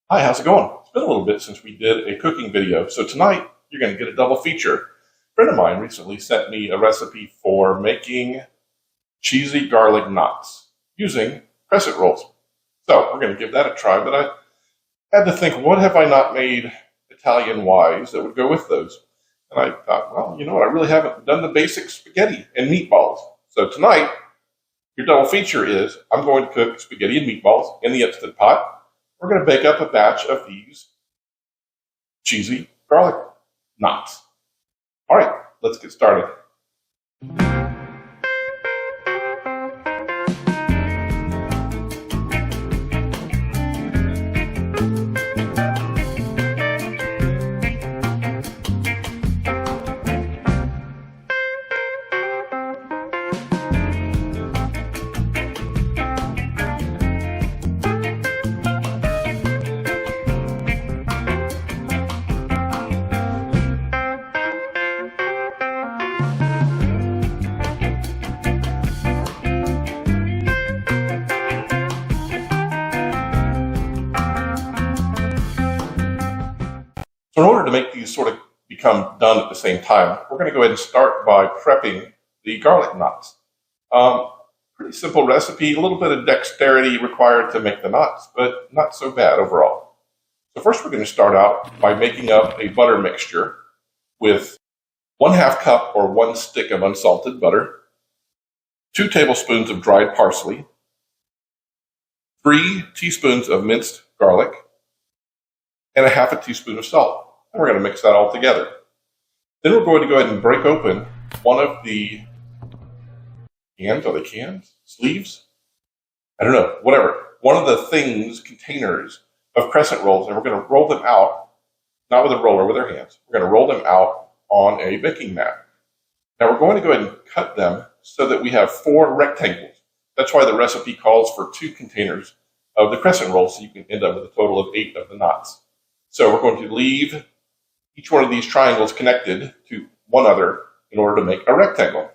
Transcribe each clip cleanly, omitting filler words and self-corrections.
Hi, how's it going? It's been a little bit since we did a cooking video, so tonight you're going to get a double feature. A friend of mine recently sent me a recipe for making cheesy garlic knots using crescent rolls. So we're going to give that a try, but I had to think, what have I not made Italian-wise that would go with those? And I thought, well, you know what, I really haven't done the basic spaghetti and meatballs. So tonight, your double feature is I'm going to cook spaghetti and meatballs in the Instant Pot. We're going to bake up a batch of these cheesy garlic knots. All right, let's get started. So in order to make these sort of become done at the same time, we're going to go ahead and start by prepping the garlic knots. Pretty simple recipe, a little bit of dexterity required to make the knots, but not so bad overall. So first we're going to start out by making up a butter mixture with 1/2 cup or 1 stick of unsalted butter, 2 tablespoons of dried parsley, 3 teaspoons of minced garlic, and 1/2 teaspoon of salt. And we're going to mix that all together. Then we're going to go ahead and break open one of the cans, are they cans? Sleeves? I don't know, whatever. One of the containers of crescent rolls, and we're going to roll them out, not with a roller, with our hands. We're going to roll them out on a baking mat. Now we're going to go ahead and cut them so that we have 4 rectangles. That's why the recipe calls for 2 containers of the crescent rolls, so you can end up with a total of 8 of the knots. So we're going to leave each one of these triangles connected to one another in order to make a rectangle.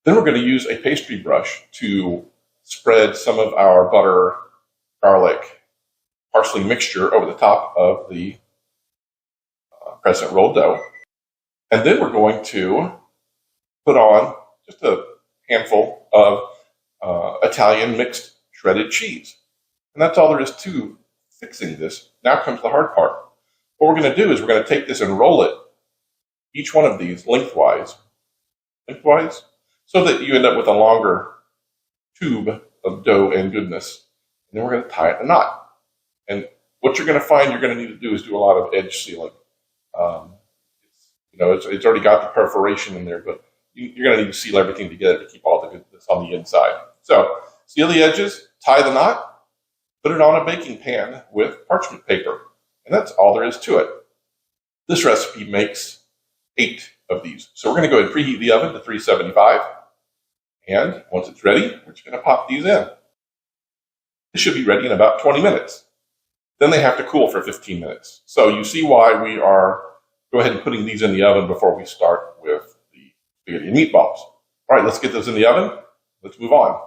Then we're going to use a pastry brush to spread some of our butter, garlic, parsley mixture over the top of the crescent roll dough. And then we're going to put on just a handful of Italian mixed shredded cheese. And that's all there is to fixing this. Now comes the hard part. What we're going to do is we're going to take this and roll it, each one of these lengthwise, so that you end up with a longer tube of dough and goodness. And then we're going to tie it in a knot. And what you're going to find you're going to need to do is do a lot of edge sealing. It's already got the perforation in there, but you're going to need to seal everything together to keep all the goodness on the inside. So seal the edges, tie the knot, put it on a baking pan with parchment paper. And that's all there is to it. This recipe makes 8 of these. So we're going to go ahead and preheat the oven to 375. And once it's ready, we're just going to pop these in. This should be ready in about 20 minutes. Then they have to cool for 15 minutes. So you see why we are go ahead and putting these in the oven before we start with the spaghetti and meatballs. All right, let's get those in the oven. Let's move on.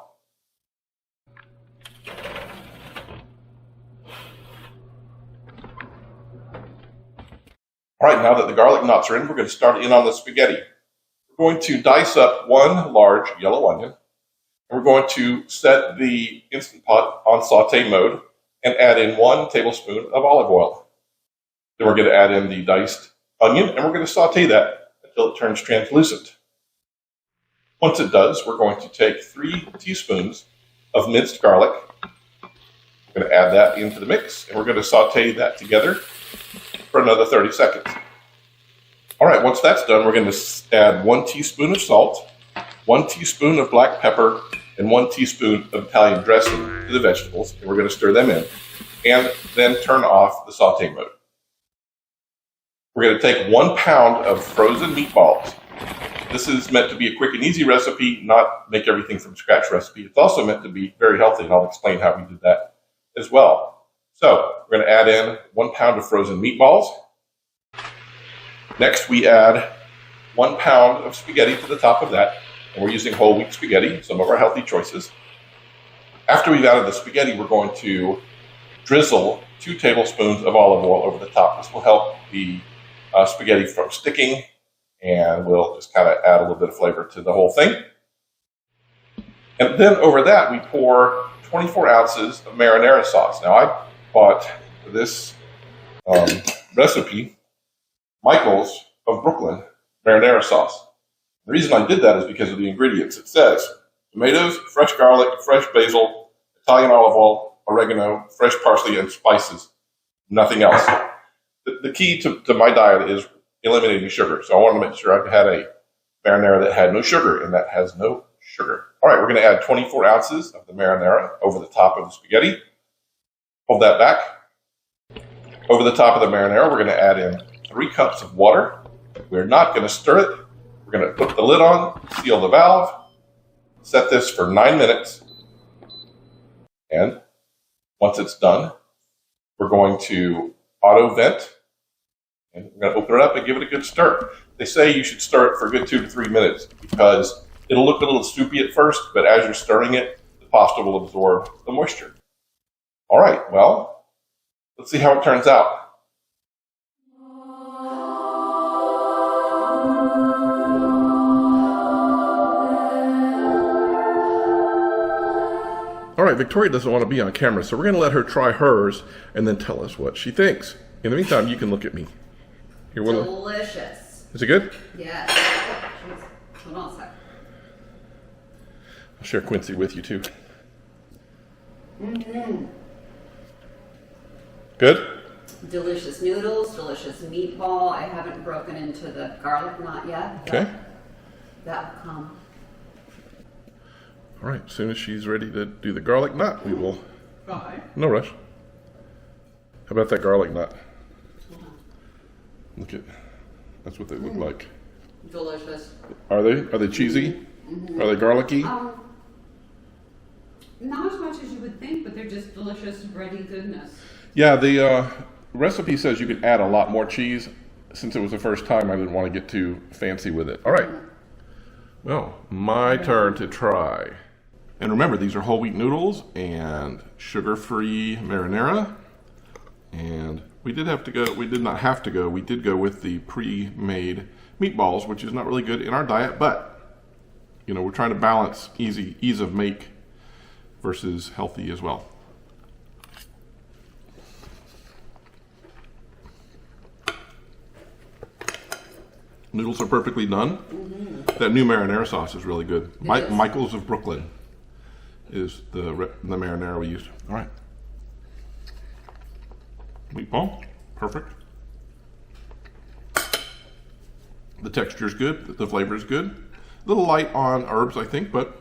All right, now that the garlic knots are in, we're going to start in on the spaghetti. We're going to dice up 1 large yellow onion, and we're going to set the Instant Pot on saute mode and add in 1 tablespoon of olive oil. Then we're going to add in the diced onion, and we're going to saute that until it turns translucent. Once it does, we're going to take 3 teaspoons of minced garlic. We're going to add that into the mix, and we're going to saute that together for another 30 seconds. All right, once that's done, we're going to add 1 teaspoon of salt, 1 teaspoon of black pepper, and 1 teaspoon of Italian dressing to the vegetables, and we're going to stir them in, and then turn off the saute mode. We're going to take 1 pound of frozen meatballs. This is meant to be a quick and easy recipe, not make everything from scratch recipe. It's also meant to be very healthy, and I'll explain how we did that as well. So we're going to add in 1 pound of frozen meatballs. Next, we add 1 pound of spaghetti to the top of that, and we're using whole wheat spaghetti, some of our healthy choices. After we've added the spaghetti, we're going to drizzle 2 tablespoons of olive oil over the top. This will help the spaghetti from sticking, and will just kind of add a little bit of flavor to the whole thing. And then over that, we pour 24 ounces of marinara sauce. Now, I bought this recipe, Michael's of Brooklyn marinara sauce. The reason I did that is because of the ingredients. It says tomatoes, fresh garlic, fresh basil, Italian olive oil, oregano, fresh parsley, and spices. Nothing else. The key to my diet is eliminating sugar. So I wanted to make sure I had a marinara that had no sugar, and that has no sugar. All right, we're going to add 24 ounces of the marinara over the top of the spaghetti. Hold that back. Over the top of the marinara, we're going to add in 3 cups of water. We're not going to stir it. We're going to put the lid on, seal the valve, set this for 9 minutes. And once it's done, we're going to auto vent. And we're going to open it up and give it a good stir. They say you should stir it for a good 2 to 3 minutes because it'll look a little soupy at first, but as you're stirring it, the pasta will absorb the moisture. All right, well, let's see how it turns out. All right, Victoria doesn't want to be on camera, so we're going to let her try hers and then tell us what she thinks. In the meantime, you can look at me. Here, delicious. Is it good? Yes. Hold on a sec. I'll share Quincy with you too. Good? Delicious noodles, delicious meatball. I haven't broken into the garlic knot yet. Okay. That will come. All right, as soon as she's ready to do the garlic knot, we will. Right. No rush. How about that garlic knot? Look at, that's what they look like. Delicious. Are they cheesy? Are they garlicky? Not as much as you would think, but they're just delicious, bready goodness. Yeah, the recipe says you could add a lot more cheese. Since it was the first time, I didn't want to get too fancy with it. All right. Well, my turn to try. And remember, these are whole wheat noodles and sugar-free marinara. And we did not have to go. We did go with the pre-made meatballs, which is not really good in our diet, but you know, we're trying to balance ease of make versus healthy as well. Noodles are perfectly done. That new marinara sauce is really good. Michael's of Brooklyn is the marinara we used. All right. Meatball, perfect. The texture is good. The flavor is good. A little light on herbs, I think, but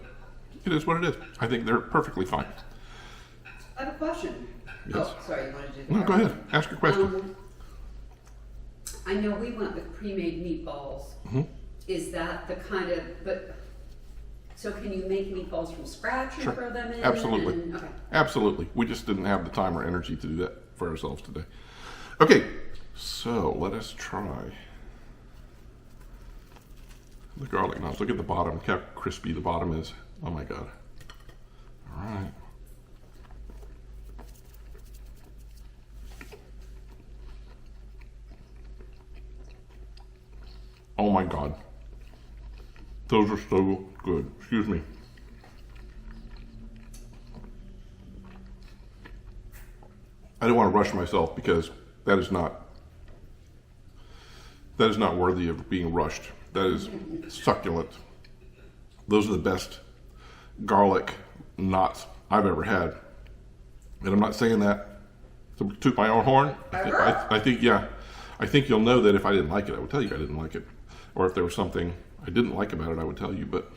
it is what it is. I think they're perfectly fine. I have a question. Yes. Oh, sorry, you wanted to do No, go ahead. Ask your question. I know we went with pre-made meatballs. Is that the kind of, so can you make meatballs from scratch and throw them in? Absolutely. Okay. Absolutely. We just didn't have the time or energy to do that for ourselves today. Okay, so let us try the garlic knots. Look at the bottom, look how crispy the bottom is. Oh my God. All right. Oh my God. Those are so good. Excuse me. I don't want to rush myself because that is not worthy of being rushed. That is succulent. Those are the best garlic knots I've ever had. And I'm not saying that to toot my own horn. I think you'll know that if I didn't like it, I would tell you I didn't like it. Or if there was something I didn't like about it, I would tell you, but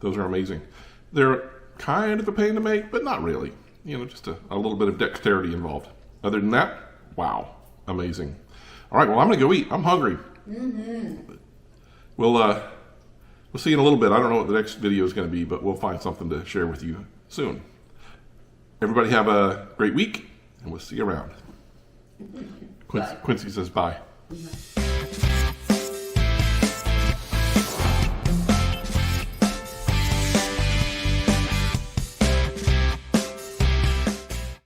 those are amazing. They're kind of a pain to make, but not really. You know, just a little bit of dexterity involved. Other than that, wow, amazing. All right, well, I'm gonna go eat. I'm hungry. We'll see you in a little bit. I don't know what the next video is gonna be, but we'll find something to share with you soon. Everybody have a great week, and we'll see you around. Quincy says bye.